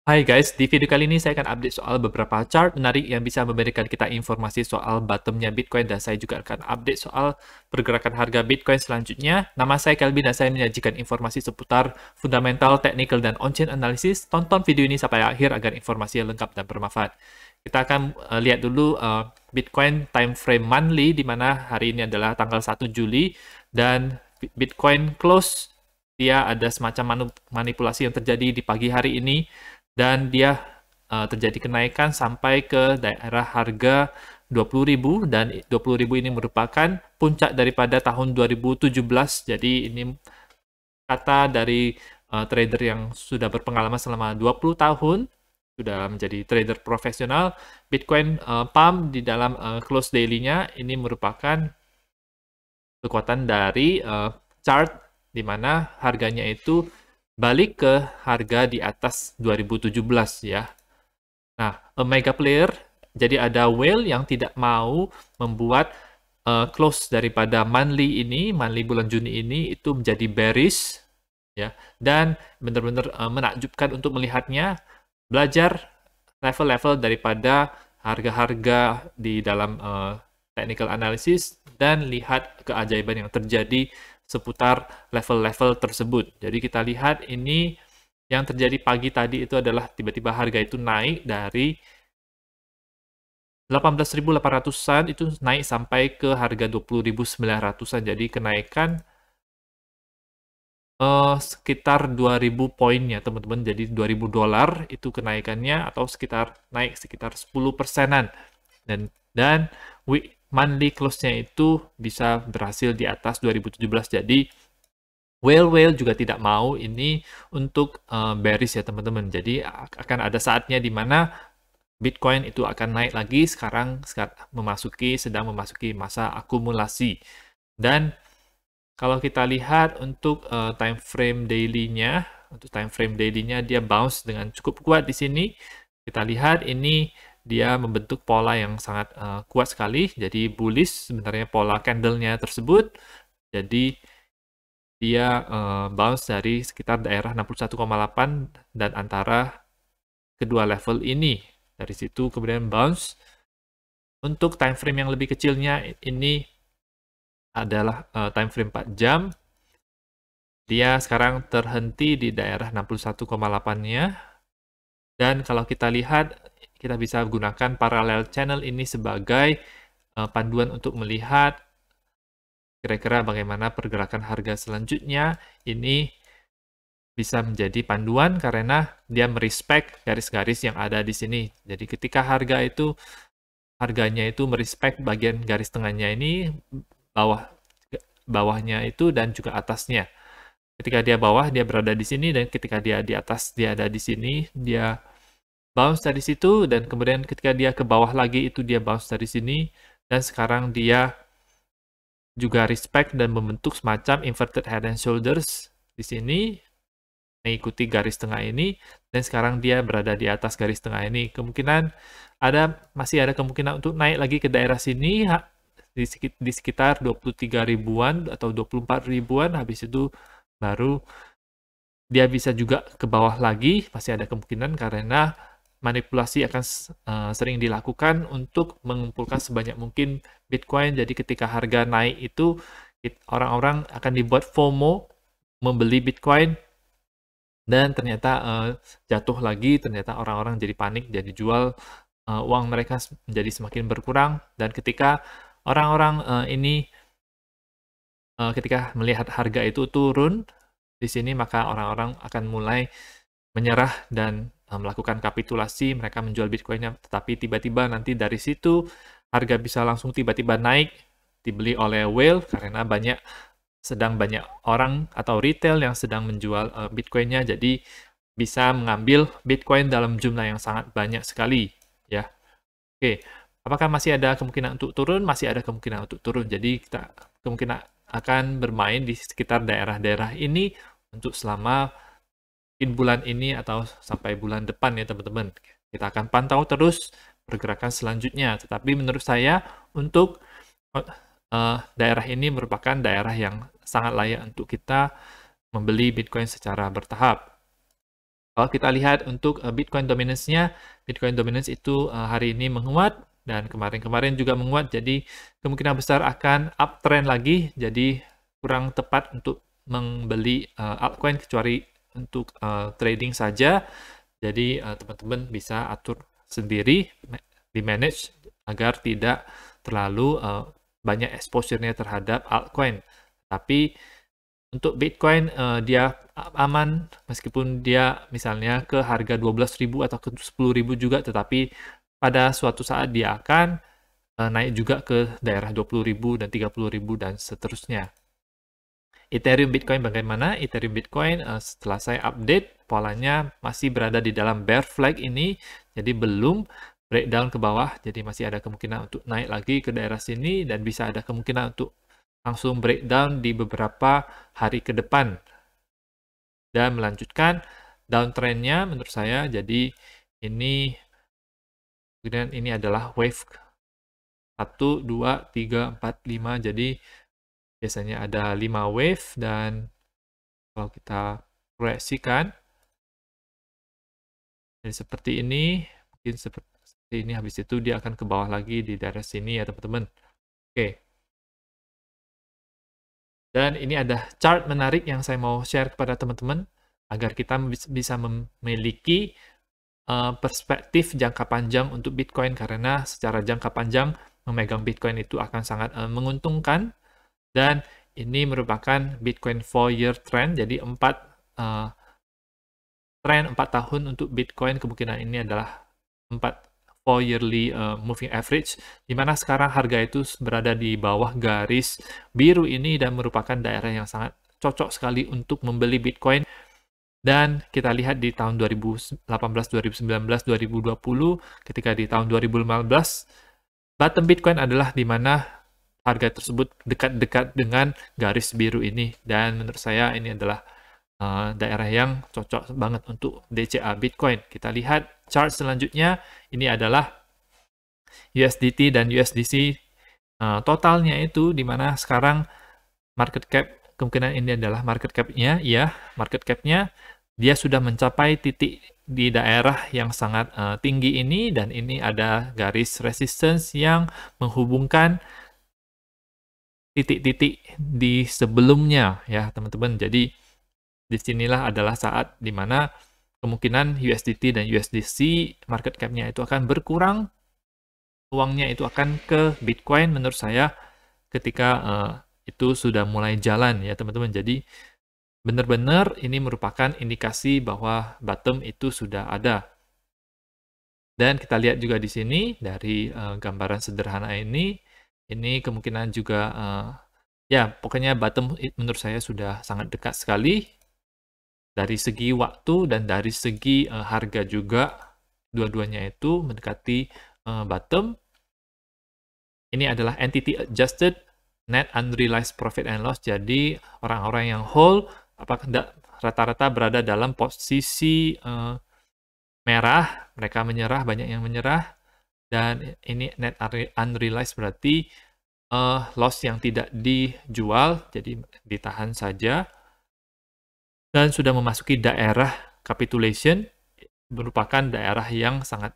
Hai guys, di video kali ini saya akan update soal beberapa chart menarik yang bisa memberikan kita informasi soal bottomnya Bitcoin, dan saya juga akan update soal pergerakan harga Bitcoin selanjutnya. Nama saya Kelvin dan saya menyajikan informasi seputar fundamental, technical, dan on-chain analysis. Tonton video ini sampai akhir agar informasi lengkap dan bermanfaat. Kita akan lihat dulu Bitcoin time frame monthly, di mana hari ini adalah tanggal 1 Juli, dan Bitcoin close, dia ada semacam manipulasi yang terjadi di pagi hari ini, dan dia terjadi kenaikan sampai ke daerah harga 20.000, dan 20.000 ini merupakan puncak daripada tahun 2017. Jadi ini kata dari trader yang sudah berpengalaman selama 20 tahun, sudah menjadi trader profesional. Bitcoin pump di dalam close daily-nya ini merupakan kekuatan dari chart di mana harganya itu balik ke harga di atas 2017 ya. Nah, a mega player, jadi ada whale yang tidak mau membuat close daripada monthly bulan Juni ini itu menjadi bearish ya. Dan benar-benar menakjubkan untuk melihatnya. Belajar level-level daripada harga-harga di dalam technical analysis dan lihat keajaiban yang terjadi seputar level-level tersebut. Jadi kita lihat ini yang terjadi pagi tadi itu adalah tiba-tiba harga itu naik dari 18.800-an itu naik sampai ke harga 20.900-an. Jadi kenaikan sekitar 2.000 poinnya teman-teman. Jadi 2.000 dolar itu kenaikannya, atau naik sekitar 10 persenan. Dan monthly close-nya itu bisa berhasil di atas 2017. Jadi whale juga tidak mau ini untuk bearish ya teman-teman. Jadi akan ada saatnya di mana Bitcoin itu akan naik lagi. Sekarang sedang memasuki masa akumulasi. Dan kalau kita lihat untuk time frame daily-nya, dia bounce dengan cukup kuat di sini. Kita lihat ini dia membentuk pola yang sangat kuat sekali. Jadi bullish sebenarnya pola candle-nya tersebut. Jadi dia bounce dari sekitar daerah 61,8 dan antara kedua level ini. Dari situ kemudian bounce. Untuk time frame yang lebih kecilnya ini adalah time frame 4 jam. Dia sekarang terhenti di daerah 61,8-nya. Dan kalau kita lihat, kita bisa gunakan parallel channel ini sebagai panduan untuk melihat kira-kira bagaimana pergerakan harga selanjutnya. Ini bisa menjadi panduan karena dia merespek garis-garis yang ada di sini. Jadi ketika harganya itu merespek bagian garis tengahnya ini, bawahnya itu dan juga atasnya. Ketika dia bawah, dia berada di sini, dan ketika dia di atas, dia ada di sini. Dia bounce dari situ, dan kemudian ketika dia ke bawah lagi, itu dia bounce dari sini. Dan sekarang dia juga respect dan membentuk semacam inverted head and shoulders di sini, mengikuti garis tengah ini, dan sekarang dia berada di atas garis tengah ini. Masih ada kemungkinan untuk naik lagi ke daerah sini, di sekitar 23 ribuan atau 24 ribuan. Habis itu baru dia bisa juga ke bawah lagi, masih ada kemungkinan karena manipulasi akan sering dilakukan untuk mengumpulkan sebanyak mungkin Bitcoin. Jadi ketika harga naik itu orang-orang akan dibuat FOMO membeli Bitcoin, dan ternyata jatuh lagi, ternyata orang-orang jadi panik, jadi jual, uang mereka menjadi semakin berkurang. Dan ketika orang-orang ketika melihat harga itu turun di sini, maka orang-orang akan mulai menyerah dan melakukan kapitulasi. Mereka menjual Bitcoin-nya, tetapi tiba-tiba nanti dari situ harga bisa langsung tiba-tiba naik, dibeli oleh whale karena sedang banyak orang atau retail yang sedang menjual Bitcoin-nya. Jadi bisa mengambil Bitcoin dalam jumlah yang sangat banyak sekali ya. Oke, apakah masih ada kemungkinan untuk turun? Masih ada kemungkinan untuk turun. Jadi kita kemungkinan akan bermain di sekitar daerah-daerah ini untuk selama bulan ini atau sampai bulan depan ya teman-teman. Kita akan pantau terus pergerakan selanjutnya. Tetapi menurut saya untuk daerah ini merupakan daerah yang sangat layak untuk kita membeli Bitcoin secara bertahap. Kalau kita lihat untuk Bitcoin dominance-nya, Bitcoin dominance itu hari ini menguat dan kemarin-kemarin juga menguat, jadi kemungkinan besar akan uptrend lagi, jadi kurang tepat untuk membeli altcoin kecuali untuk trading saja. Jadi teman-teman bisa atur sendiri, di manage agar tidak terlalu banyak exposure-nya terhadap altcoin. Tapi untuk Bitcoin dia aman meskipun dia misalnya ke harga 12.000 atau ke 10.000 juga, tetapi pada suatu saat dia akan naik juga ke daerah 20.000 dan 30.000 dan seterusnya. Ethereum Bitcoin bagaimana? Ethereum Bitcoin setelah saya update polanya masih berada di dalam bear flag ini, jadi belum breakdown ke bawah, jadi masih ada kemungkinan untuk naik lagi ke daerah sini dan bisa ada kemungkinan untuk langsung breakdown di beberapa hari ke depan dan melanjutkan downtrendnya menurut saya. Jadi ini kemudian ini adalah wave 1, 2, 3, 4, 5, jadi biasanya ada 5 wave dan kalau kita proyeksikan jadi seperti ini, mungkin seperti ini, habis itu dia akan ke bawah lagi di daerah sini ya teman-teman. Oke. Dan ini ada chart menarik yang saya mau share kepada teman-teman agar kita bisa memiliki perspektif jangka panjang untuk Bitcoin, karena secara jangka panjang memegang Bitcoin itu akan sangat menguntungkan. Dan ini merupakan Bitcoin 4-year trend, jadi 4 tahun untuk Bitcoin, kemungkinan ini adalah 4 yearly moving average, di mana sekarang harga itu berada di bawah garis biru ini dan merupakan daerah yang sangat cocok sekali untuk membeli Bitcoin. Dan kita lihat di tahun 2018, 2019, 2020, ketika di tahun 2015, bottom Bitcoin adalah di mana harga tersebut dekat-dekat dengan garis biru ini. Dan menurut saya ini adalah daerah yang cocok banget untuk DCA Bitcoin. Kita lihat chart selanjutnya, ini adalah USDT dan USDC totalnya itu, di mana sekarang market cap, kemungkinan ini adalah market cap-nya, ya, market cap-nya dia sudah mencapai titik di daerah yang sangat tinggi ini, dan ini ada garis resistance yang menghubungkan titik-titik di sebelumnya ya teman-teman. Jadi disinilah adalah saat dimana kemungkinan USDT dan USDC market cap-nya itu akan berkurang, uangnya itu akan ke Bitcoin menurut saya ketika itu sudah mulai jalan ya teman-teman. Jadi benar-benar ini merupakan indikasi bahwa bottom itu sudah ada. Dan kita lihat juga di sini dari gambaran sederhana ini kemungkinan juga ya pokoknya bottom menurut saya sudah sangat dekat sekali dari segi waktu dan dari segi harga juga, dua-duanya itu mendekati bottom. Ini adalah entity adjusted net unrealized profit and loss, jadi orang-orang yang hold apakah rata-rata berada dalam posisi merah, mereka menyerah, banyak yang menyerah. Dan ini net unrealized berarti loss yang tidak dijual, jadi ditahan saja. Dan sudah memasuki daerah capitulation, merupakan daerah yang sangat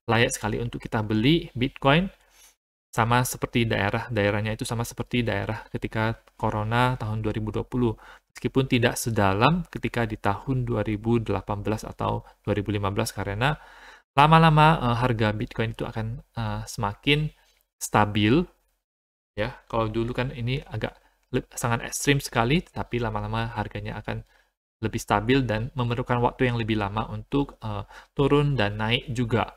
layak sekali untuk kita beli Bitcoin. Sama seperti daerahnya itu sama seperti daerah ketika Corona tahun 2020. Meskipun tidak sedalam ketika di tahun 2018 atau 2015, karena lama-lama harga Bitcoin itu akan semakin stabil. Ya, kalau dulu kan ini agak sangat ekstrim sekali, tapi lama-lama harganya akan lebih stabil dan memerlukan waktu yang lebih lama untuk turun dan naik juga.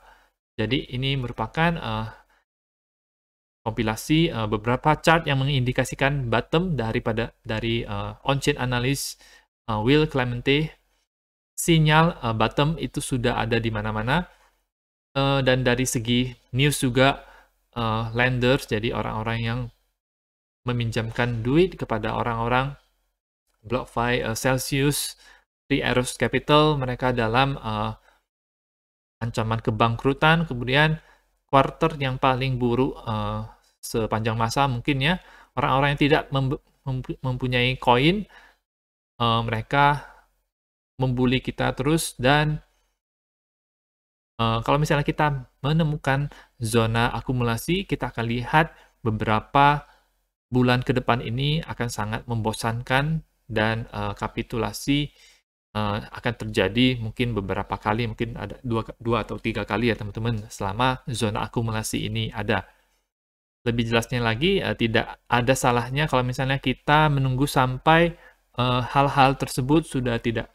Jadi ini merupakan kompilasi beberapa chart yang mengindikasikan bottom dari on-chain analyst Will Clemente. Sinyal bottom itu sudah ada di mana-mana, dan dari segi news juga lenders, jadi orang-orang yang meminjamkan duit kepada orang-orang BlockFi, Celsius, Three Arrows Capital, mereka dalam ancaman kebangkrutan. Kemudian quarter yang paling buruk sepanjang masa mungkin ya, orang-orang yang tidak mempunyai koin, mereka membuli kita terus, dan kalau misalnya kita menemukan zona akumulasi, kita akan lihat beberapa bulan ke depan ini akan sangat membosankan, dan kapitulasi akan terjadi mungkin beberapa kali, mungkin ada dua atau tiga kali ya teman-teman, selama zona akumulasi ini ada. Lebih jelasnya lagi, tidak ada salahnya kalau misalnya kita menunggu sampai hal-hal tersebut sudah tidak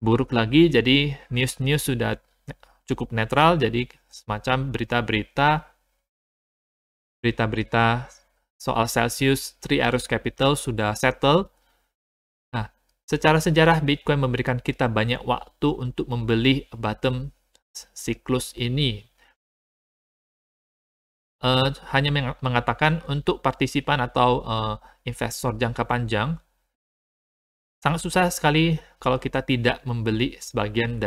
buruk lagi, jadi news-news sudah cukup netral, jadi semacam berita-berita soal Celsius, Three Arrows Capital sudah settle. Nah, secara sejarah Bitcoin memberikan kita banyak waktu untuk membeli bottom siklus ini. Hanya mengatakan untuk partisipan atau investor jangka panjang, sangat susah sekali kalau kita tidak membeli sebagian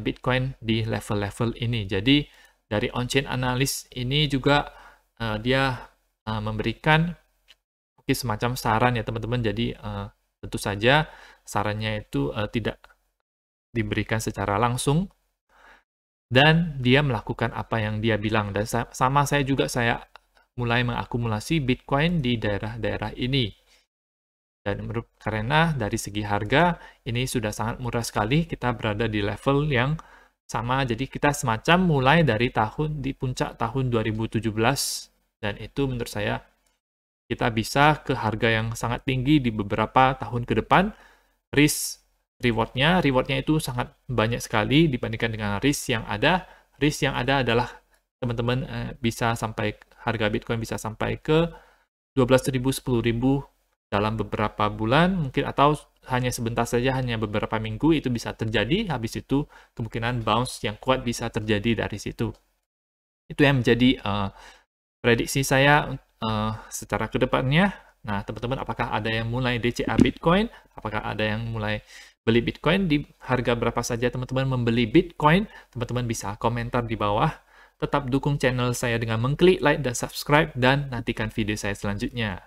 Bitcoin di level-level ini. Jadi dari on-chain analyst ini juga dia memberikan mungkin semacam saran ya teman-teman. Jadi tentu saja sarannya itu tidak diberikan secara langsung, dan dia melakukan apa yang dia bilang. Dan sama saya juga, saya mulai mengakumulasi Bitcoin di daerah-daerah ini. Dan karena dari segi harga, ini sudah sangat murah sekali, kita berada di level yang sama, jadi kita semacam mulai dari di puncak tahun 2017, dan itu menurut saya, kita bisa ke harga yang sangat tinggi di beberapa tahun ke depan. Rewardnya itu sangat banyak sekali dibandingkan dengan risk yang ada. Risk yang ada adalah teman-teman bisa sampai, harga Bitcoin bisa sampai ke 12.000, 10.000 dalam beberapa bulan, mungkin, atau hanya sebentar saja, hanya beberapa minggu, itu bisa terjadi. Habis itu kemungkinan bounce yang kuat bisa terjadi dari situ. Itu yang menjadi prediksi saya secara kedepannya. Nah, teman-teman, apakah ada yang mulai DCA Bitcoin? Apakah ada yang mulai beli Bitcoin? Di harga berapa saja teman-teman membeli Bitcoin? Teman-teman bisa komentar di bawah. Tetap dukung channel saya dengan mengklik like dan subscribe, dan nantikan video saya selanjutnya.